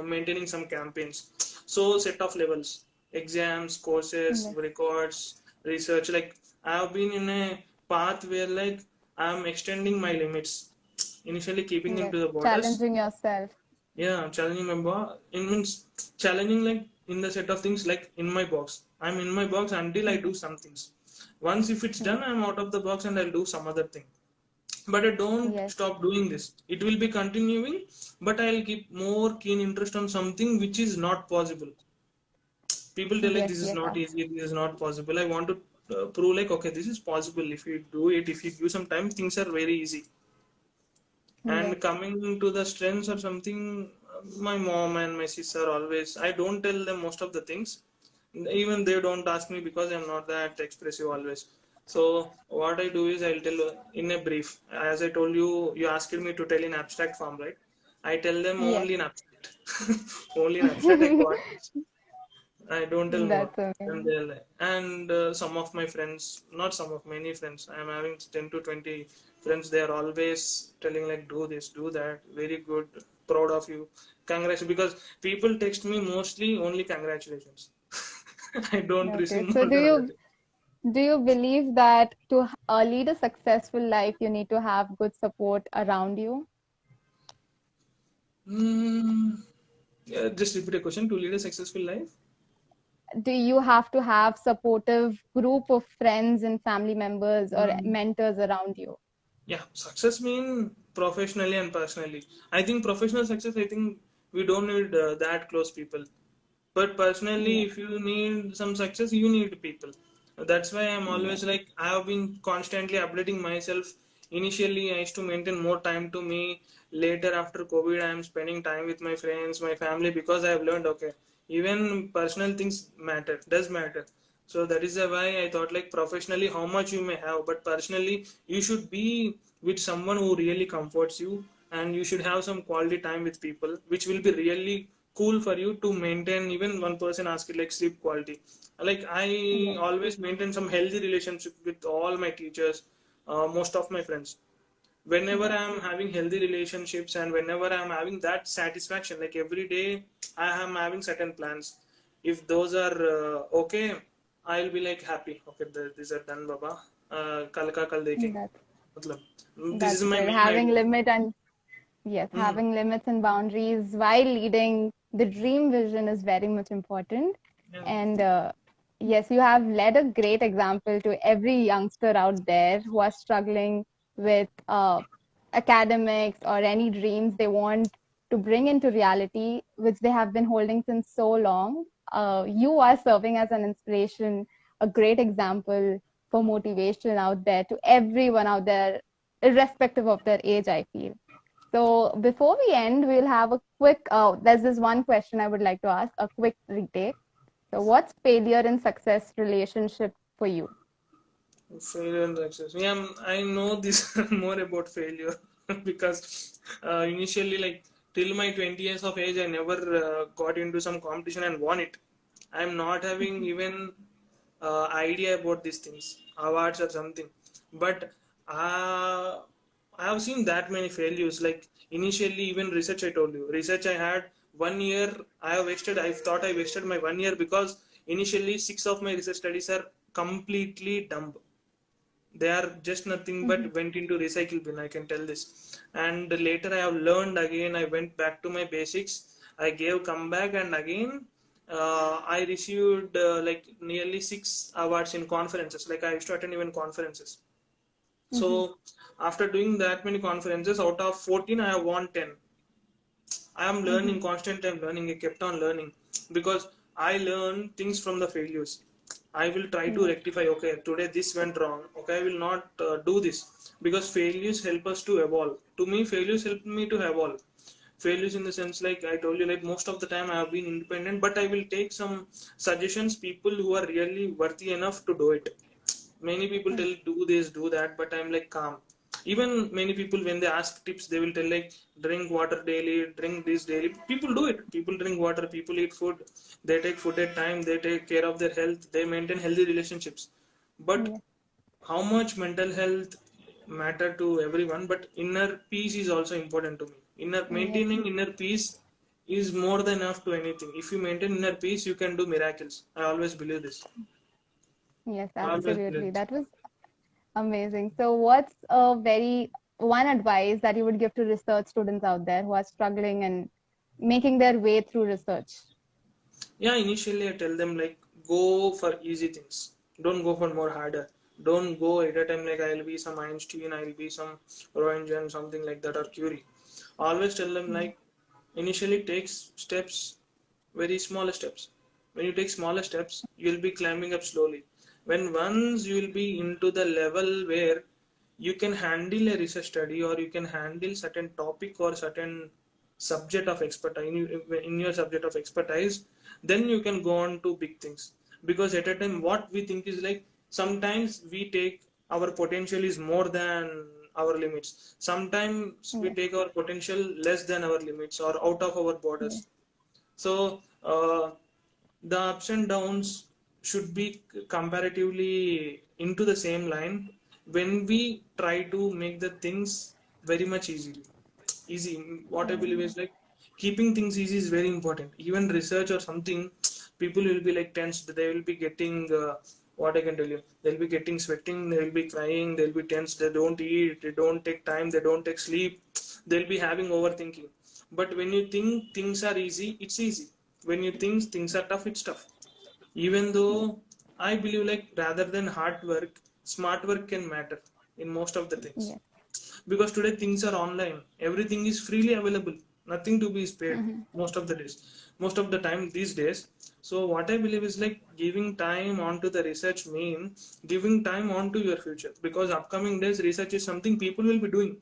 maintaining some campaigns. So set of levels, exams, courses, Yes. records, research. Like I have been in a path where like I am extending my limits, initially keeping them Yes. to the borders. Challenging yourself. Yeah, challenging my box. It means challenging like in the set of things, like in my box. I'm in my box until I do Mhm. some things. Once if it's Yes. done, I'm out of the box and I'll do some other thing. But I don't Yes. stop doing this. It will be continuing, but I'll keep more keen interest on something which is not possible. People tell like Yes. this is Yes. not easy, this is not possible. I want to prove like, okay, this is possible. If you do it, if you give some time, things are very easy. Yes. And coming to the strengths or something, my mom and my sister always, I don't tell them most of the things. Even they don't ask me because I'm not that expressive always. So what I do is I'll tell in a brief. As I told you, you asked me to tell in abstract form, right? I tell them Yes. only in abstract. Only in abstract I got this. I don't tell more. That's And amazing. they're like, and some of my friends, not some of many friends, I'm having 10 to 20 friends. They are always telling like, do this, do that. Very good, proud of you. Congrats. Because people text me mostly only congratulations. I don't Okay. receive So more than other things. do you believe that to lead a successful life, you need to have good support around you? Hmm. Yeah, just repeat a question. To lead a successful life? do you have to have supportive group of friends and family members or Mm. mentors around you? Yeah, success mean professionally and personally. I think professional success, I think we don't need that close people. But personally, Yeah. if you need some success, you need people. That's why I'm Yeah. always like, I have been constantly updating myself. Initially, I used to maintain more time to me. Later, after COVID, I am spending time with my friends, my family, because I have learned, okay, even personal things matter, does matter. So that is why I thought like professionally how much you may have, but personally you should be with someone who really comforts you, and you should have some quality time with people which will be really cool for you to maintain. Even one person asked it like sleep quality. Like I Yeah. always maintain some healthy relationship with all my teachers, most of my friends. Whenever Yeah. I'm having healthy relationships and whenever I'm having that satisfaction, like every day I am having certain plans. If those are okay, I'll be like happy. Okay, these are done, Baba. Kal ka kal dekhenge. That Matlab, this is that's my good. main Having idea. limit and yes, Hmm. having limits and boundaries while leading the dream vision is very much important. Yeah. And yes, you have led a great example to every youngster out there who are struggling with academics or any dreams they want to bring into reality, which they have been holding since so long. You are serving as an inspiration, a great example for motivation out there to everyone out there, irrespective of their age, I feel. So before we end, we'll have a quick, there's this one question I would like to ask, a quick retake. So what's failure and success relationship for you? Failure and success. Yeah, I know this more about failure because initially, like till my 20 years of age, I never got into some competition and won it. I'm not having even idea about these things, awards or something. But I have seen that many failures. Like initially, even research, I told you, research I had 1 year. I have wasted. I thought I wasted my 1 year because initially 6 of my research studies are completely dumb. They are just nothing but Mhm. went into recycle bin, I can tell this. And later I have learned again, I went back to my basics, I gave comeback, and again I received like nearly 6 awards in conferences. Like I used to attend even conferences. So Mhm. after doing that many conferences, out of 14 I have won 10. I am Mhm. learning, constant time learning. I kept on learning because I learn things from the failures. I will try to Yes. rectify. Okay, today this went wrong. Okay, I will not do this, because failures help us to evolve. To me, failures help me to evolve. Failures in the sense, like I told you, like most of the time I have been independent, but I will take some suggestions, people who are really worthy enough to do it. Many people Yes. tell do this, do that, but I'm like calm. Even many people, when they ask tips, they will tell like drink water daily, drink this daily. People do it. People drink water, people eat food, they take food at time, they take care of their health, they maintain healthy relationships. But Yes. how much mental health matter to everyone, but inner peace is also important to me. Yes. Maintaining inner peace is more than enough to anything. If you maintain inner peace, you can do miracles. I always believe this. Yes, I always believe absolutely. this. That was amazing. So what's a very one advice that you would give to research students out there who are struggling and making their way through research? Yeah, initially I tell them like go for easy things. Don't go for more harder. Don't go at a time like I'll be some Einstein, I'll be some Roentgen, something like that, or Curie. Always tell them Yeah. like initially take steps, very small steps. When you take smaller steps, you'll be climbing up slowly. When once you will be into the level where you can handle a research study, or you can handle certain topic or certain subject of expertise in your subject of expertise, then you can go on to big things. Because at a time what we think is like, sometimes we take our potential is more than our limits, sometimes we Yes. take our potential less than our limits or out of our Yes. borders. So the ups and downs should be comparatively into the same line when we try to make the things very much easy. What I believe is like keeping things easy is very important. Even research or something, people will be like tensed. They will be getting what I can tell you. They'll be getting sweating. They'll be crying. They'll be tense. They don't eat. They don't take time. They don't take sleep. They'll be having overthinking. But when you think things are easy, it's easy. When you think things are tough, it's tough. Even though I believe like rather than hard work, smart work can matter in most of the things, Yes. because today things are online, everything is freely available, nothing to be spared Mm-hmm. most of the days, most of the time these days. So what I believe is like giving time onto the research mean giving time onto your future, because upcoming days research is something people will be doing.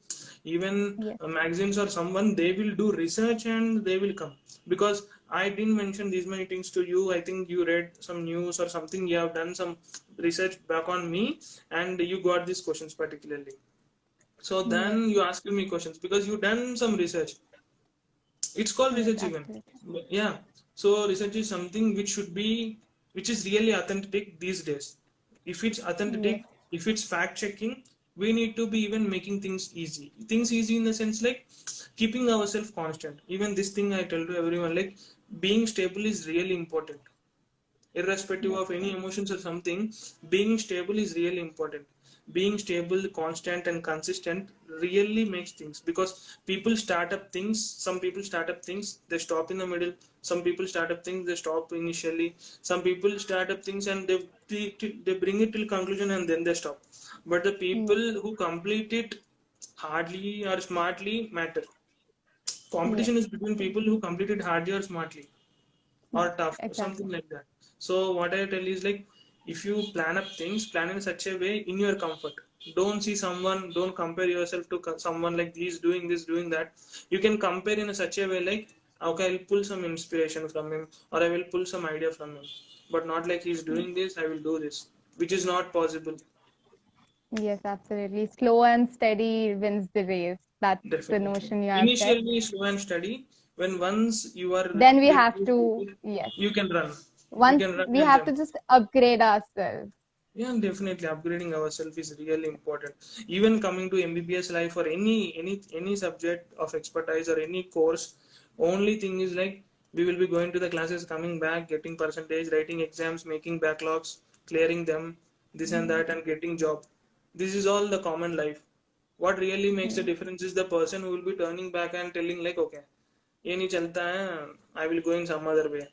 Even Yes. magazines or someone, they will do research and they will come. Because I didn't mention these many things to you, I think you read some news or something, you have done some research back on me, and you got these questions particularly. So Yes. then you ask me questions because you done some research. It's called Yes. research even. Absolutely. Yeah. So research is something which should be, which is really authentic these days. If it's Yes. authentic, if it's fact checking, we need to be even making things easy. Things easy in the sense like keeping ourselves constant. Even this thing I tell to everyone, like being stable is really important. Irrespective Yes. of any Yes. emotions or something, being stable is really important. Being stable, constant and consistent really makes things, because people start up things, some people start up things, they stop in the middle. Some people start up things, they stop initially. Some people start up things and they bring it till conclusion and then they stop. But the Yes. people who complete it hardly or smartly matter. Yes. Competition is between people who complete it hardly or smartly, or Yes. tough, or Exactly. something like that. So what I tell is like, if you plan up things, plan in such a way in your comfort. Don't see someone, don't compare yourself to someone like he's doing this, doing that. You can compare in a such a way like, okay, I'll pull some inspiration from him, or I will pull some idea from him, but not like he's Yes. doing this, I will do this, which is not possible. Yes. Absolutely. Slow and steady wins the race. That's the Definitely. notion you have said. Initially slow and steady. When once you are Then we very have to, good, yes. you can run. You Once can run we and have jump. to just upgrade ourselves. Yeah, definitely upgrading ourselves is really important. Even coming to MBBS life or any subject of expertise or any course, only thing is like we will be going to the classes, coming back, getting percentage, writing exams, making backlogs, clearing them, this and Yes. that, and getting job. This is all the common life. What really makes a Yes. difference is the person who will be turning back and telling like, okay, ये नहीं चलता है, I will go in some other way.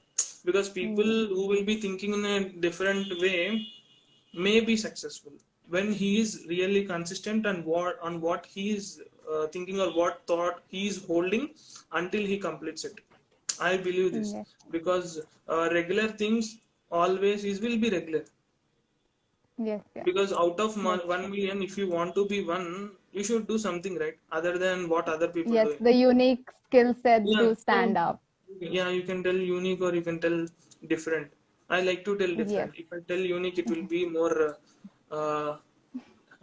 Because people Yes. who will be thinking in a different way may be successful when he is really consistent and what he is thinking, or what thought he is holding until he completes it. I believe this, Yes. because regular things always is will be regular. Yes. Yes. Because out of That's 1 true. million, if you want to be one, you should do something right other than what other people Yes. doing. The unique skill sets Yeah, do so stand up. yeah, you can tell unique or you can tell different. I like to tell Yes. different. If I tell unique, it will be more.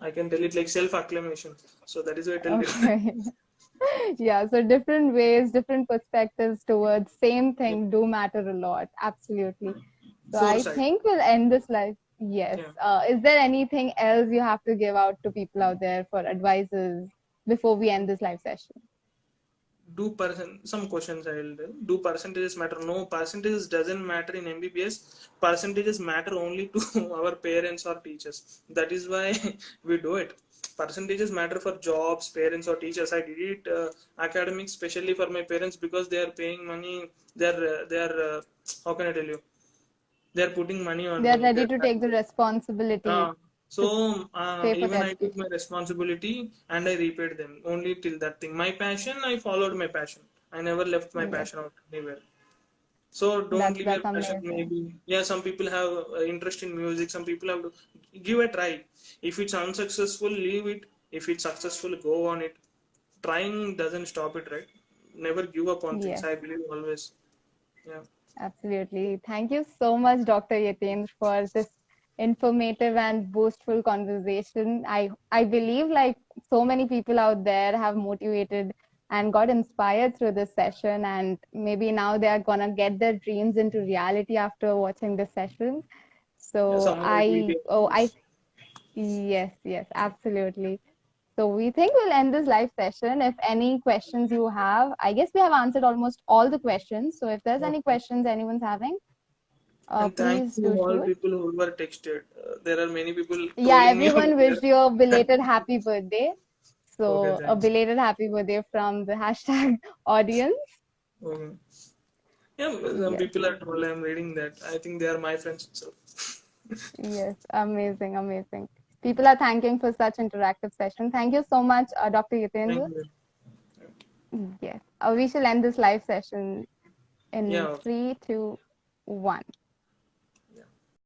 I can tell it like self-acclamation. So that is why I tell different. Okay. Yeah, so different ways, different perspectives towards same Yeah. thing do matter a lot. Absolutely. So I Foresight. think we'll end this live. Yes. Yeah. Is there anything else you have to give out to people out there for advices before we end this live session? Do percent some questions I will tell. Do percentages matter? No, percentages doesn't matter in MBBS. Percentages matter only to our parents or teachers. That is why we do it. Percentages matter for jobs, parents or teachers. I did it academics, especially for my parents, because they are paying money. They are how can I tell you? They are putting money on They're me. ready They're to take the responsibility so to pay for the even I took my education. responsibility and I repaid them only till that thing. My passion, I followed my passion. I never left my Yes, passion out anywhere. So don't leave your that's passion. amazing. Maybe yeah, some people have interest in music. Some people have to give a try. If it's unsuccessful, leave it. If it's successful, go on it. Trying doesn't stop it, right? Never give up on things. Yes. I believe always. Yeah. Absolutely. Thank you so much, Dr. Yatendra, for this informative and boostful conversation. I believe like so many people out there have motivated and got inspired through this session, and maybe now they are gonna get their dreams into reality after watching this session. Yeah. So Someone it will be. yes, yes, absolutely. So we think we'll end this live session. If any questions you have, I guess we have answered almost all the questions. So if there's any Okay. questions anyone's having, And thank please you do all shoot. people who were texted. There are many people Yeah, trolling me out everyone there. wished you a belated happy birthday. Okay, So a thanks. belated happy birthday from the hashtag audience. Okay. Yeah, some Yes, people are told I'm reading that. I think they are my friends itself. yes, amazing, amazing. People are thanking for such interactive session. Thank you so much, Dr. Thank Yitendra. you. Yes, we shall end this live session Yeah, in okay. 3, 2, 1.